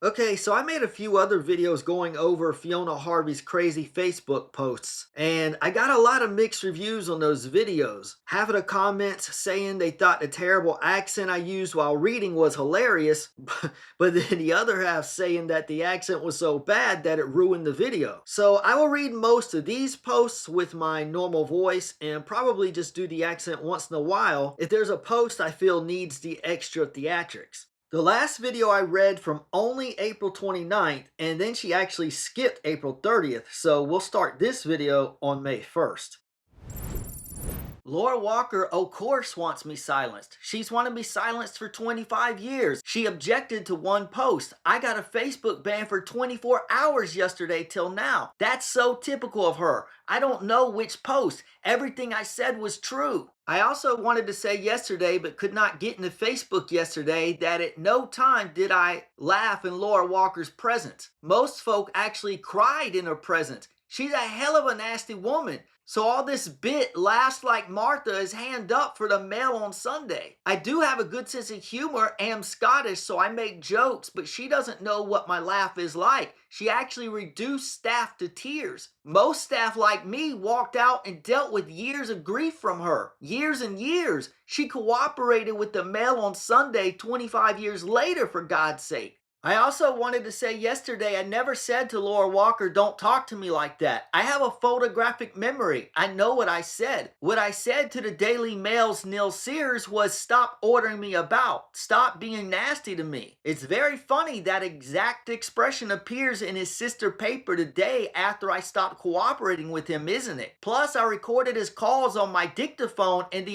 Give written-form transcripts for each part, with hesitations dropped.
Okay, so I made a few other videos going over Fiona Harvey's crazy Facebook posts, and I got a lot of mixed reviews on those videos. Half of the comments saying they thought the terrible accent I used while reading was hilarious, but then the other half saying that the accent was so bad that it ruined the video. So I will read most of these posts with my normal voice and probably just do the accent once in a while if there's a post I feel needs the extra theatrics. The last video I read from only April 29th, and then she actually skipped April 30th, so we'll start this video on May 1st. Laura Walker, of course, wants me silenced. She's wanted me silenced for 25 years. She objected to one post. I got a Facebook ban for 24 hours yesterday till now. That's so typical of her. I don't know which post. Everything I said was true. I also wanted to say yesterday, but could not get into Facebook yesterday, that at no time did I laugh in Laura Walker's presence. Most folk actually cried in her presence. She's a hell of a nasty woman. So all this bit laughs like Martha is hand up for the mail on Sunday. I do have a good sense of humor, am Scottish, so I make jokes, but she doesn't know what my laugh is like. She actually reduced staff to tears. Most staff like me walked out and dealt with years of grief from her. Years and years. She cooperated with the mail on Sunday 25 years later, for God's sake. I also wanted to say yesterday I never said to Laura Walker, don't talk to me like that. I have a photographic memory. I know what I said. What I said to the Daily Mail's Neil Sears was stop ordering me about. Stop being nasty to me. It's very funny that exact expression appears in his sister paper today after I stopped cooperating with him, isn't it? Plus, I recorded his calls on my dictaphone and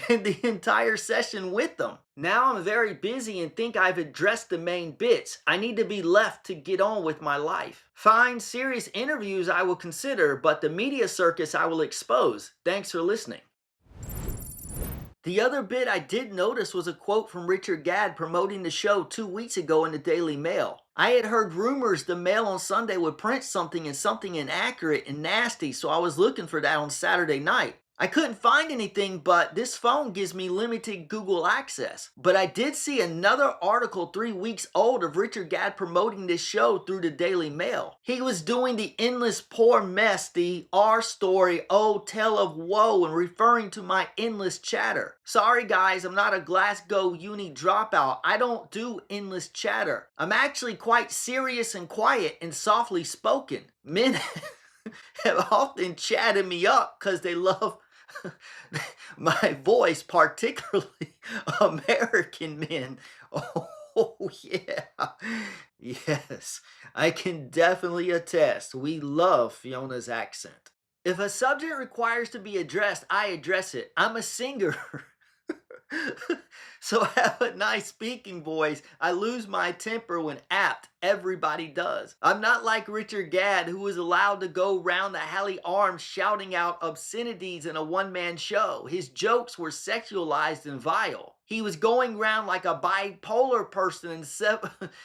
the entire session with them. Now I'm very busy and think I've addressed the main bits. I need to be left to get on with my life. Fine, serious interviews I will consider, but the media circus I will expose. Thanks for listening. The other bit I did notice was a quote from Richard Gadd promoting the show 2 weeks ago in the Daily Mail. I had heard rumors the Mail on Sunday would print something inaccurate and nasty, so I was looking for that on Saturday night. I couldn't find anything, but this phone gives me limited Google access. But I did see another article 3 weeks old of Richard Gadd promoting this show through the Daily Mail. He was doing the endless poor mess, the our story, oh tale of woe, and referring to my endless chatter. Sorry guys, I'm not a Glasgow uni dropout. I don't do endless chatter. I'm actually quite serious and quiet and softly spoken. Men have often chatted me up because they love my voice, particularly American men. Oh, yeah. Yes, I can definitely attest. We love Fiona's accent. If a subject requires to be addressed, I address it. I'm a singer. So have a nice speaking voice. I lose my temper when apt. Everybody does. I'm not like Richard Gadd, who was allowed to go round the Halley Arms shouting out obscenities in a one-man show. His jokes were sexualized and vile. He was going round like a bipolar person in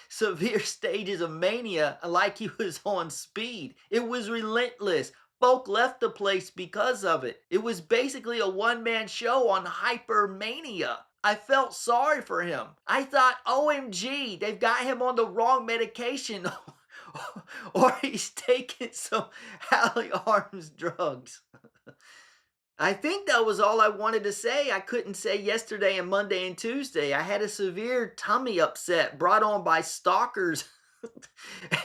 severe stages of mania, like he was on speed. It was relentless. Folk left the place because of it. It was basically a one-man show on hypermania. I felt sorry for him. I thought, OMG, they've got him on the wrong medication or he's taking some Halley Arms drugs. I think that was all I wanted to say. I couldn't say yesterday and Monday and Tuesday. I had a severe tummy upset brought on by stalkers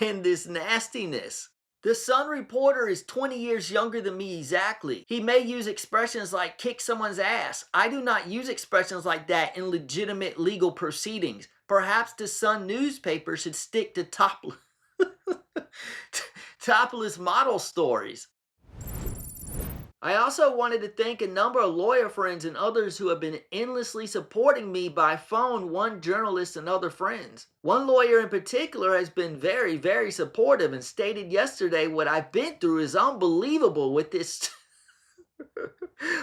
and this nastiness. The Sun reporter is 20 years younger than me exactly. He may use expressions like kick someone's ass. I do not use expressions like that in legitimate legal proceedings. Perhaps the Sun newspaper should stick to topless model stories. I also wanted to thank a number of lawyer friends and others who have been endlessly supporting me by phone, one journalist and other friends. One lawyer in particular has been very, very supportive and stated yesterday what I've been through is unbelievable with this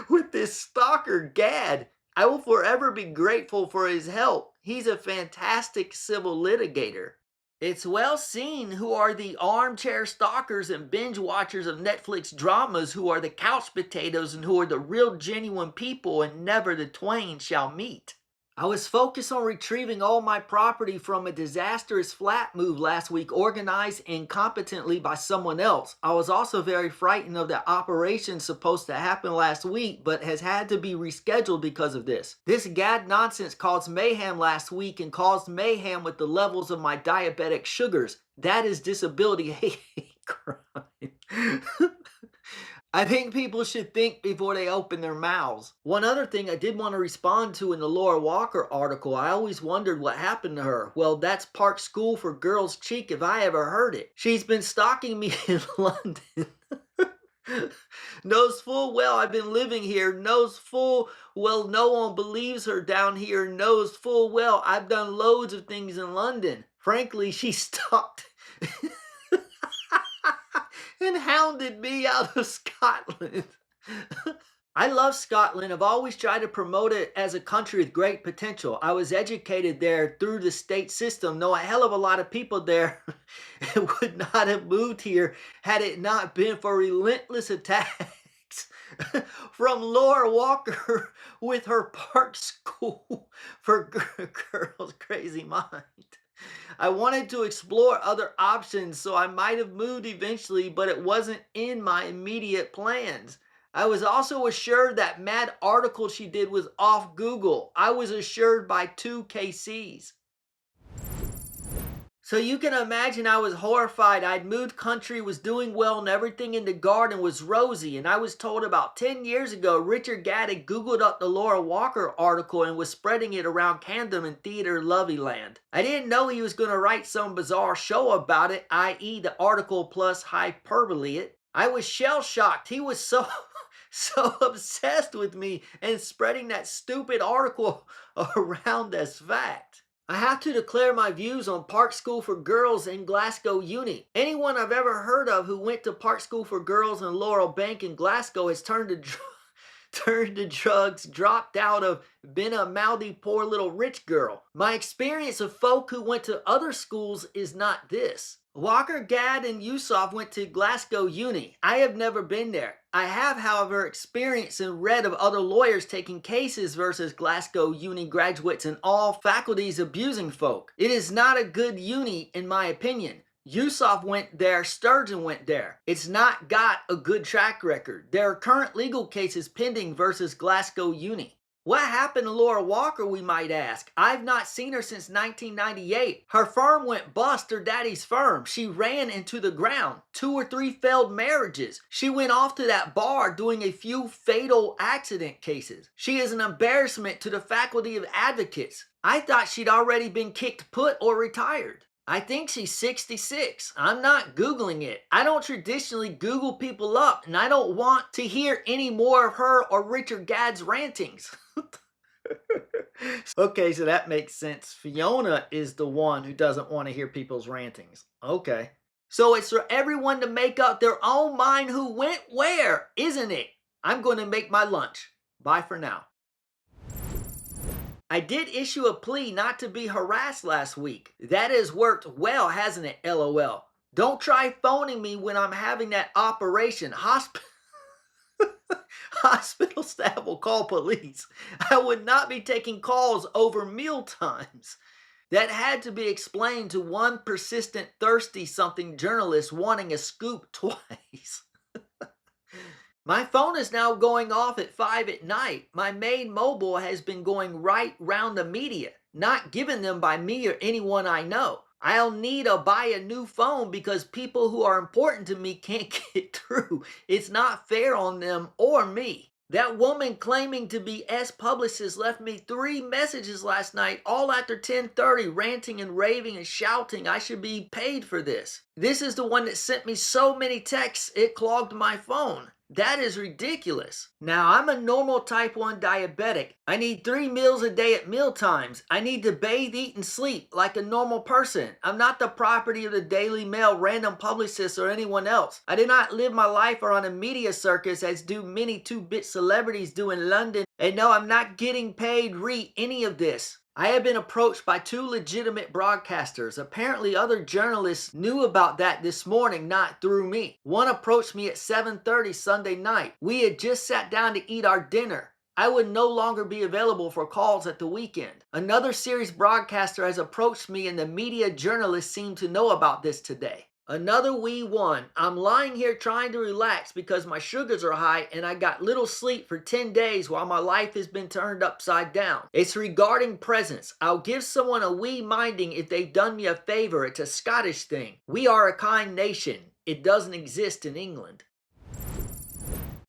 with this stalker Gadd. I will forever be grateful for his help. He's a fantastic civil litigator. It's well seen who are the armchair stalkers and binge watchers of Netflix dramas, who are the couch potatoes and who are the real genuine people, and never the twain shall meet. I was focused on retrieving all my property from a disastrous flat move last week, organized incompetently by someone else. I was also very frightened of the operation supposed to happen last week, but has had to be rescheduled because of this. This gad nonsense caused mayhem last week and caused mayhem with the levels of my diabetic sugars. That is disability hate crime. I think people should think before they open their mouths. One other thing I did want to respond to in the Laura Walker article, I always wondered what happened to her. Well, that's Park School for Girls cheek if I ever heard it. She's been stalking me in London. Knows full well I've been living here. Knows full well no one believes her down here. Knows full well I've done loads of things in London. Frankly, she stalked and hounded me out of Scotland. I love Scotland. I've always tried to promote it as a country with great potential. I was educated there through the state system. Know a hell of a lot of people there and would not have moved here had it not been for relentless attacks from Laura Walker with her Park School for Girls crazy mind. I wanted to explore other options, so I might have moved eventually, but it wasn't in my immediate plans. I was also assured that mad article she did was off Google. I was assured by 2KCs. So you can imagine I was horrified. I'd moved country, was doing well, and everything in the garden was rosy. And I was told about 10 years ago, Richard Gadd had Googled up the Laura Walker article and was spreading it around Camden and Theater Loveyland. I didn't know he was going to write some bizarre show about it, i.e. the article plus hyperbole it. I was shell-shocked. He was so obsessed with me and spreading that stupid article around as fact. I have to declare my views on Park School for Girls in Glasgow Uni. Anyone I've ever heard of who went to Park School for Girls in Laurel Bank in Glasgow has turned to drugs, dropped out of, been a mouthy poor little rich girl. My experience of folk who went to other schools is not this. Walker, Gadd, and Yusuf went to Glasgow Uni. I have never been there. I have, however, experienced and read of other lawyers taking cases versus Glasgow Uni graduates and all faculties abusing folk. It is not a good uni, in my opinion. Yusuf went there, Sturgeon went there. It's not got a good track record. There are current legal cases pending versus Glasgow Uni. What happened to Laura Walker, we might ask? I've not seen her since 1998. Her firm went bust, her daddy's firm. She ran into the ground. 2 or 3 failed marriages. She went off to that bar doing a few fatal accident cases. She is an embarrassment to the faculty of advocates. I thought she'd already been kicked put or retired. I think she's 66. I'm not Googling it. I don't traditionally Google people up, and I don't want to hear any more of her or Richard Gadd's rantings. Okay, so that makes sense. Fiona is the one who doesn't want to hear people's rantings. Okay. So it's for everyone to make up their own mind who went where, isn't it? I'm going to make my lunch. Bye for now. I did issue a plea not to be harassed last week. That has worked well, hasn't it? LOL. Don't try phoning me when I'm having that operation. Hospital staff will call police. I would not be taking calls over meal times. That had to be explained to one persistent thirsty something journalist wanting a scoop twice. My phone is now going off at 5 at night. My main mobile has been going right round the media, not given them by me or anyone I know. I'll need to buy a new phone because people who are important to me can't get through. It's not fair on them or me. That woman claiming to be S-publicist left me 3 messages last night, all after 10:30, ranting and raving and shouting I should be paid for this. This is the one that sent me so many texts it clogged my phone. That is ridiculous. Now, I'm a normal type 1 diabetic. I need 3 meals a day at meal times. I need to bathe, eat, and sleep like a normal person. I'm not the property of the Daily Mail, random publicists, or anyone else. I do not live my life on a media circus as do many 2-bit celebrities do in London. And no, I'm not getting paid any of this. I have been approached by 2 legitimate broadcasters. Apparently other journalists knew about that this morning, not through me. One approached me at 7:30 Sunday night. We had just sat down to eat our dinner. I would no longer be available for calls at the weekend. Another series broadcaster has approached me and the media journalists seem to know about this today. Another wee one. I'm lying here trying to relax because my sugars are high and I got little sleep for 10 days while my life has been turned upside down. It's regarding presents. I'll give someone a wee minding if they've done me a favor. It's a Scottish thing. We are a kind nation. It doesn't exist in England.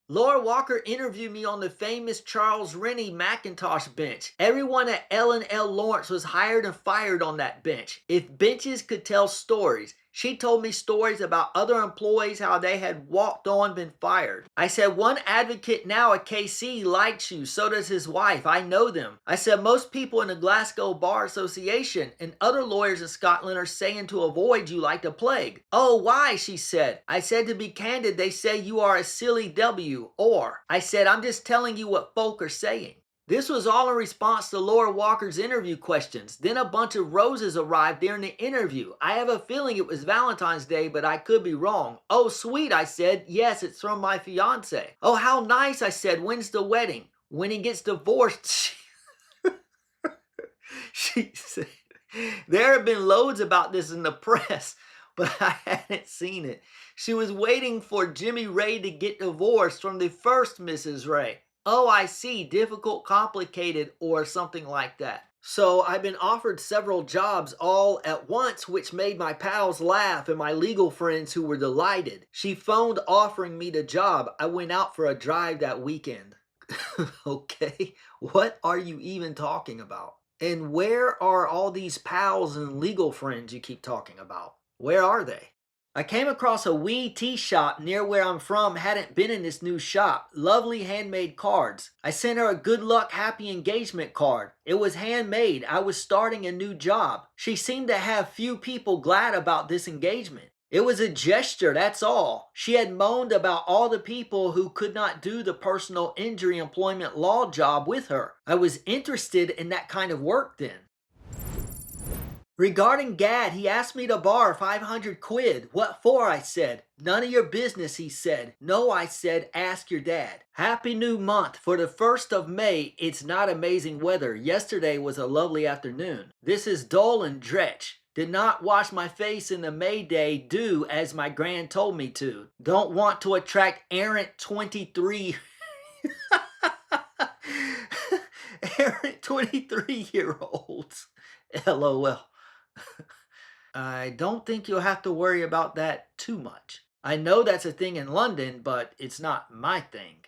Laura Walker interviewed me on the famous Charles Rennie Macintosh bench. Everyone at L&L Lawrence was hired and fired on that bench. If benches could tell stories, she told me stories about other employees, how they had walked on, been fired. I said, one advocate now at KC likes you, so does his wife. I know them. I said, most people in the Glasgow Bar Association and other lawyers in Scotland are saying to avoid you like the plague. Oh, why? She said. I said, to be candid, they say you are a silly W. Or, I said, I'm just telling you what folk are saying. This was all in response to Laura Walker's interview questions. Then a bunch of roses arrived during the interview. I have a feeling it was Valentine's Day, but I could be wrong. Oh, sweet, I said. Yes, it's from my fiance. Oh, how nice, I said. When's the wedding? When he gets divorced. She said, there have been loads about this in the press, but I hadn't seen it. She was waiting for Jimmy Ray to get divorced from the first Mrs. Ray. Oh, I see. Difficult, complicated, or something like that. So I've been offered several jobs all at once, which made my pals laugh and my legal friends who were delighted. She phoned offering me the job. I went out for a drive that weekend. Okay, what are you even talking about? And where are all these pals and legal friends you keep talking about? Where are they? I came across a wee tea shop near where I'm from, hadn't been in this new shop. Lovely handmade cards. I sent her a good luck happy engagement card. It was handmade. I was starting a new job. She seemed to have few people glad about this engagement. It was a gesture, that's all. She had moaned about all the people who could not do the personal injury employment law job with her. I was interested in that kind of work then. Regarding Gad, he asked me to borrow 500 quid. What for? I said. None of your business, he said. No, I said, ask your dad. Happy new month. For the 1st of May, it's not amazing weather. Yesterday was a lovely afternoon. This is dull and dretch. Did not wash my face in the May Day, do as my gran told me to. Don't want to attract errant 23... errant 23-year-olds. LOL. I don't think you'll have to worry about that too much. I know that's a thing in London, but it's not my thing.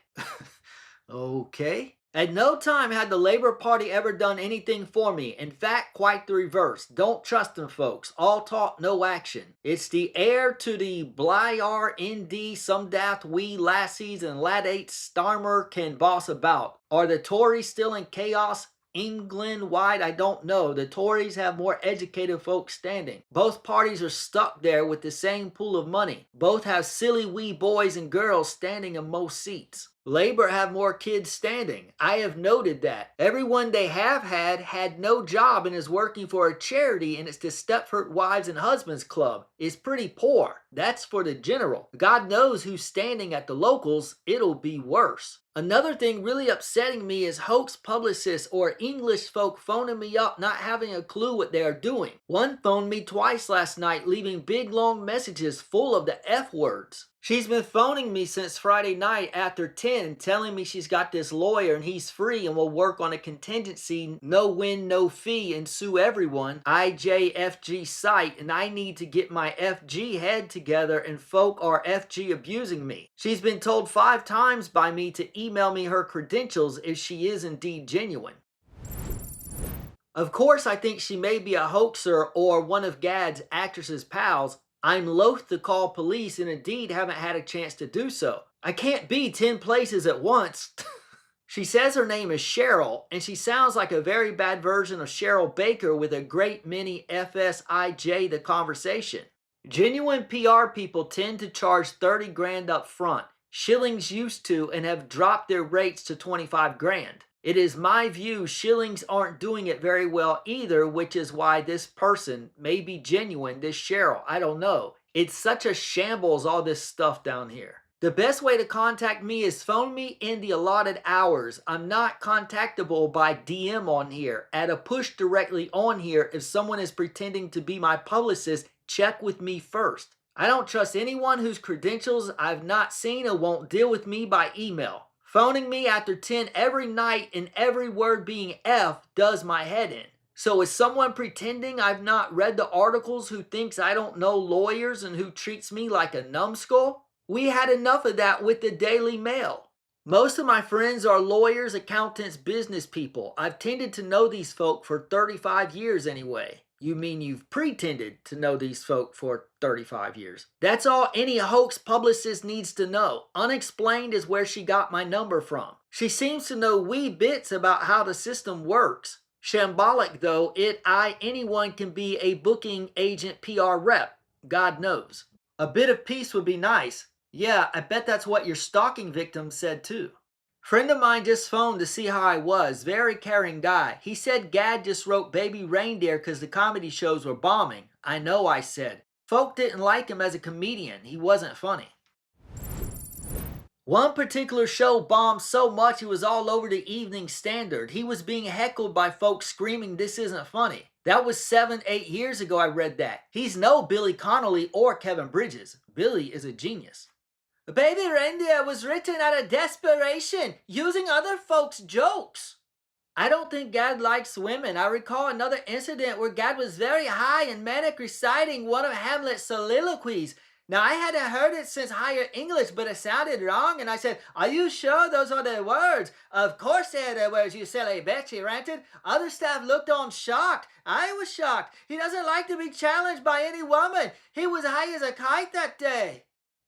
Okay. At no time had the Labour Party ever done anything for me. In fact, quite the reverse. Don't trust them folks. All talk, no action. It's the heir to the Blyar ND some daft wee lassies and laddates Starmer can boss about. Are the Tories still in chaos? England-wide, I don't know. The Tories have more educated folks standing. Both parties are stuck there with the same pool of money. Both have silly wee boys and girls standing in most seats. Labour have more kids standing. I have noted that. Everyone they have had no job and is working for a charity, and it's the Stepford Wives and Husbands Club. It's pretty poor. That's for the general. God knows who's standing at the locals. It'll be worse. Another thing really upsetting me is hoax publicists or English folk phoning me up not having a clue what they are doing. One phoned me twice last night, leaving big long messages full of the F words. She's been phoning me since Friday night after 10, telling me she's got this lawyer and he's free and will work on a contingency, no win, no fee, and sue everyone, IJFG site, and I need to get my FG head together and folk are FG abusing me. She's been told 5 times by me to email me her credentials if she is indeed genuine. Of course, I think she may be a hoaxer or one of Gad's actress's pals. I'm loath to call police and indeed haven't had a chance to do so. I can't be 10 places at once. She says her name is Cheryl, and she sounds like a very bad version of Cheryl Baker with a great many FSIJ the conversation. Genuine PR people tend to charge 30 grand up front. Shillings used to and have dropped their rates to 25 grand. It is my view Shillings aren't doing it very well either, which is why this person may be genuine, this Cheryl, I don't know. It's such a shambles all this stuff down here. The best way to contact me is phone me in the allotted hours. I'm not contactable by DM on here. Add a push directly on here. If someone is pretending to be my publicist, check with me first. I don't trust anyone whose credentials I've not seen or won't deal with me by email. Phoning me after 10 every night and every word being F does my head in. So is someone pretending I've not read the articles who thinks I don't know lawyers and who treats me like a numbskull? We had enough of that with the Daily Mail. Most of my friends are lawyers, accountants, business people. I've tended to know these folk for 35 years anyway. You mean you've pretended to know these folk for 35 years? That's all any hoax publicist needs to know. Unexplained is where she got my number from. She seems to know wee bits about how the system works. Shambolic though, anyone can be a booking agent PR rep. God knows. A bit of peace would be nice. Yeah, I bet that's what your stalking victim said too. Friend of mine just phoned to see how I was. Very caring guy. He said Gad just wrote Baby Reindeer because the comedy shows were bombing. I know, I said. Folk didn't like him as a comedian. He wasn't funny. One particular show bombed so much it was all over the Evening Standard. He was being heckled by folks screaming, "This isn't funny." That was 7-8 years ago I read that. He's no Billy Connolly or Kevin Bridges. Billy is a genius. Baby Reindeer was written out of desperation, using other folks' jokes. I don't think Gad likes women. I recall another incident where Gad was very high and manic reciting one of Hamlet's soliloquies. Now, I hadn't heard it since higher English, but it sounded wrong, and I said, "Are you sure those are the words?" "Of course they're the words, you silly bitch," he ranted. Other staff looked on shocked. I was shocked. He doesn't like to be challenged by any woman. He was high as a kite that day.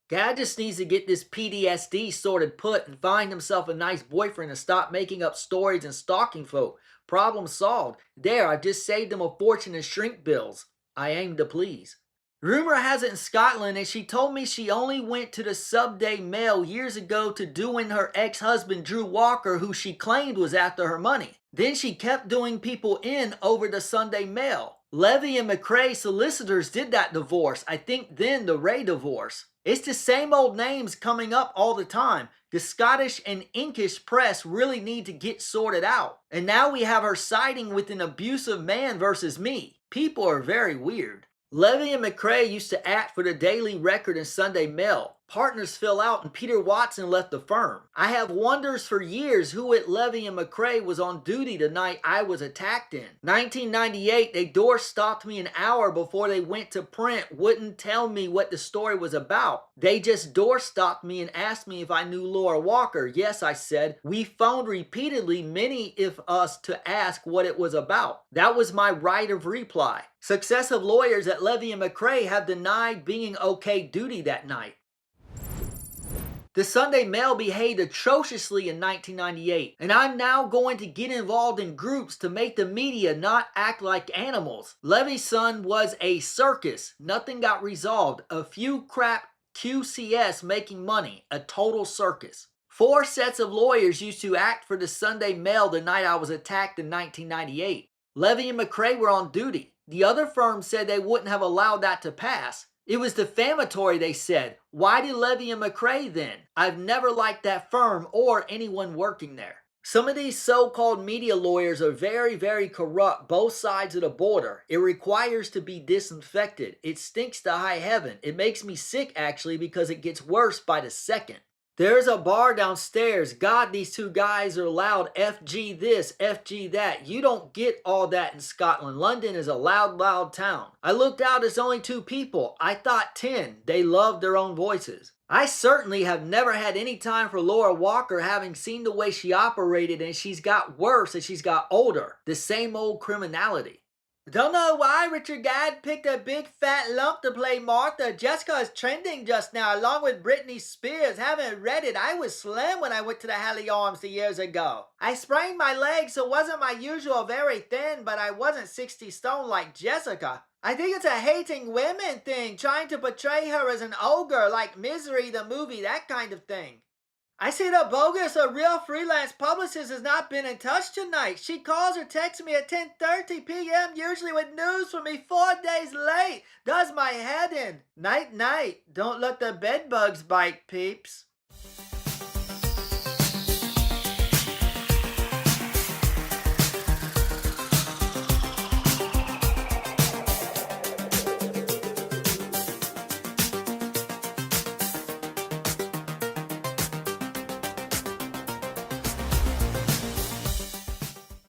Gad just needs to get this PTSD sorted put and find himself a nice boyfriend and stop making up stories and stalking folk. Problem solved. There, I've just saved him a fortune in shrink bills. I aim to please. Rumor has it in Scotland, and she told me she only went to the Subday Mail years ago to doing her ex-husband Drew Walker, who she claimed was after her money. Then she kept doing people in over the Sunday Mail. Levy and McRae solicitors did that divorce. I think then the Ray divorce. It's the same old names coming up all the time. The Scottish and English press really need to get sorted out. And now we have her siding with an abusive man versus me. People are very weird. Levy and McRae used to act for the Daily Record and Sunday Mail. Partners fell out and Peter Watson left the firm. I have wonders for years who at Levy and McRae was on duty the night I was attacked in. 1998, they door-stopped me an hour before they went to print, wouldn't tell me what the story was about. They just door-stopped me and asked me if I knew Laura Walker. Yes, I said. We phoned repeatedly, many of us, to ask what it was about. That was my right of reply. Successive lawyers at Levy and McRae have denied being okay duty that night. The Sunday Mail behaved atrociously in 1998, and I'm now going to get involved in groups to make the media not act like animals. Levy's son was a circus. Nothing got resolved. A few crap QCS making money. A total circus. 4 sets of lawyers used to act for the Sunday Mail the night I was attacked in 1998. Levy and McRae were on duty. The other firm said they wouldn't have allowed that to pass. It was defamatory, they said. Why did Levy and McRae then? I've never liked that firm or anyone working there. Some of these so-called media lawyers are very, very corrupt, both sides of the border. It requires to be disinfected. It stinks to high heaven. It makes me sick, actually, because it gets worse by the second. There's a bar downstairs. God, these 2 guys are loud. FG this, FG that. You don't get all that in Scotland. London is a loud, loud town. I looked out, it's only 2 people. I thought 10. They love their own voices. I certainly have never had any time for Laura Walker, having seen the way she operated, and she's got worse as she's got older. The same old criminality. Don't know why Richard Gadd picked a big fat lump to play Martha. Jessica is trending just now, along with Britney Spears. Haven't read it. I was slim when I went to the Halley Arms years ago. I sprained my leg, so it wasn't my usual very thin, but I wasn't 60 stone like Jessica. I think it's a hating women thing, trying to portray her as an ogre like Misery the movie, that kind of thing. I see the bogus or real freelance publicist has not been in touch tonight. She calls or texts me at 10:30 p.m. usually with news for me 4 days late. Does my head in. Night night. Don't let the bed bugs bite, peeps.